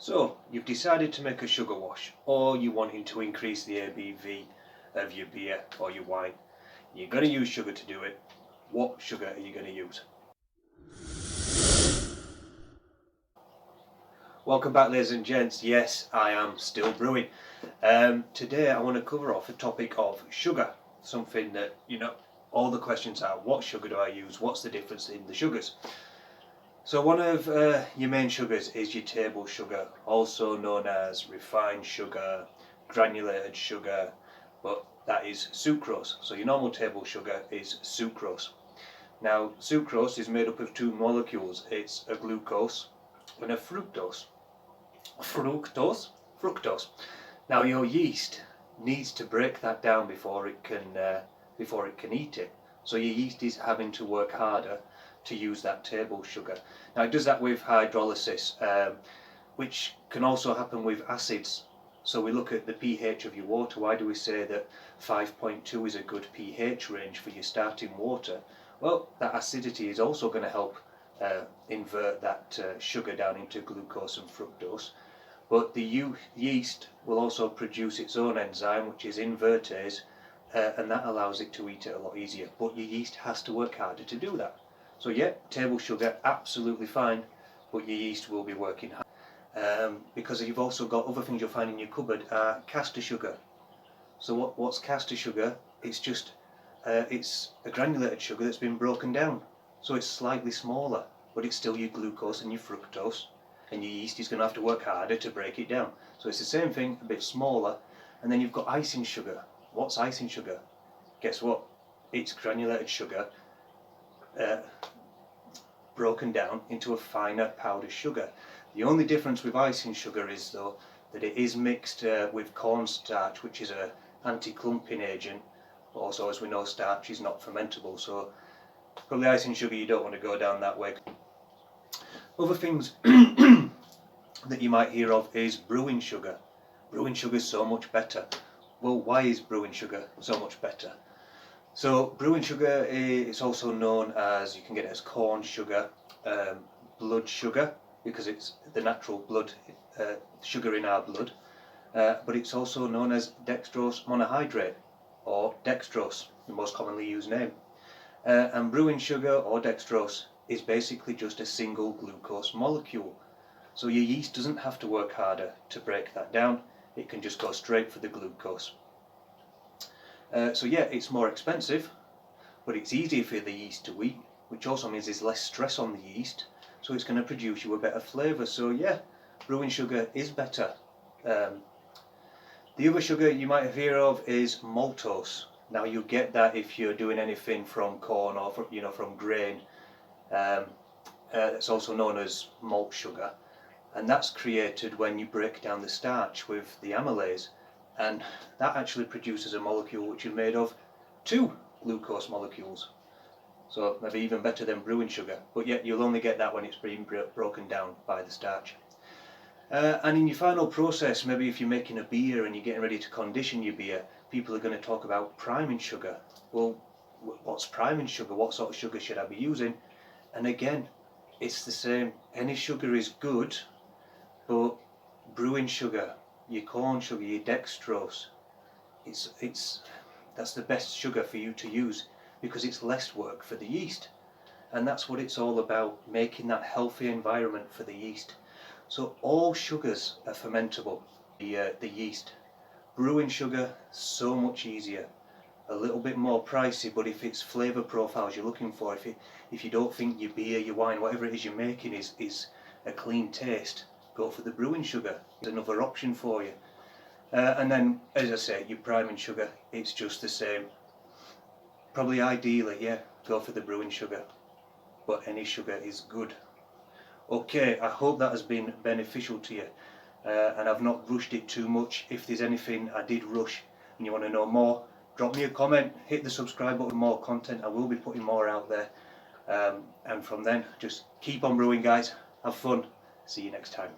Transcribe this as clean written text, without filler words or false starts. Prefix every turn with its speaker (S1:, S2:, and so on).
S1: So, you've decided to make a sugar wash, or you're wanting to increase the ABV of your beer or your wine. You're going to use sugar to do it. What sugar are you going to use? Welcome back, ladies and gents. Yes, I am still brewing. Today I want to cover off a topic of sugar. Something that, all the questions are, what sugar do I use? What's the difference in the sugars? So one of your main sugars is your table sugar, also known as refined sugar, granulated sugar, but that is sucrose. So your normal table sugar is sucrose. Now sucrose is made up of two molecules. It's a glucose and a fructose. Fructose. Now your yeast needs to break that down before it can eat it. So your yeast is having to work harder to use that table sugar. Now it does that with hydrolysis, which can also happen with acids. So we look at the pH of your water. Why do we say that 5.2 is a good pH range for your starting water? Well, that acidity is also going to help invert that sugar down into glucose and fructose. But the yeast will also produce its own enzyme, which is invertase, and that allows it to eat it a lot easier. But your yeast has to work harder to do that. So yeah, table sugar, absolutely fine, but your yeast will be working hard. Because you've also got other things you'll find in your cupboard are caster sugar. So what's caster sugar? It's just, it's a granulated sugar that's been broken down. So it's slightly smaller, but it's still your glucose and your fructose, and your yeast is going to have to work harder to break it down. So it's the same thing, a bit smaller. And then you've got icing sugar. What's icing sugar? Guess what? It's granulated sugar broken down into a finer powder sugar. The only difference with icing sugar is though that it is mixed with cornstarch, which is an anti-clumping agent. Also, as we know, starch is not fermentable, so probably icing sugar you don't want to go down that way. Other things that you might hear of is brewing sugar. Brewing sugar is so much better. Well, why is brewing sugar so much better? So brewing sugar is also known as, you can get it as corn sugar, blood sugar, because it's the natural blood sugar in our blood, but it's also known as dextrose monohydrate, or dextrose, the most commonly used name. And brewing sugar or dextrose is basically just a single glucose molecule. So your yeast doesn't have to work harder to break that down, it can just go straight for the glucose. So yeah, it's more expensive, but it's easier for the yeast to eat, which also means there's less stress on the yeast, so it's going to produce you a better flavour. So yeah, brewing sugar is better. The other sugar you might have heard of is maltose. Now you get that if you're doing anything from corn or from grain. It's also known as malt sugar, and that's created when you break down the starch with the amylase. And that actually produces a molecule which is made of two glucose molecules. So maybe even better than brewing sugar. But yet you'll only get that when it's being broken down by the starch. And in your final process, maybe if you're making a beer and you're getting ready to condition your beer, people are going to talk about priming sugar. Well, what's priming sugar? What sort of sugar should I be using? And again, it's the same. Any sugar is good, but brewing sugar, your corn sugar, your dextrose, that's the best sugar for you to use, because it's less work for the yeast. And that's what it's all about, making that healthy environment for the yeast. So all sugars are fermentable, the yeast. Brewing sugar, so much easier. A little bit more pricey, but if it's flavour profiles you're looking for, if you don't think your beer, your wine, whatever it is you're making is a clean taste, go for the brewing sugar. It's another option for you. And then, as I say, your priming sugar, it's just the same. Probably ideally, yeah, go for the brewing sugar, but any sugar is good. Okay, I hope that has been beneficial to you, and I've not rushed it too much. If there's anything I did rush and you want to know more, drop me a comment, hit the subscribe button for more content. I will be putting more out there, and from then, just keep on brewing, guys. Have fun. See you next time.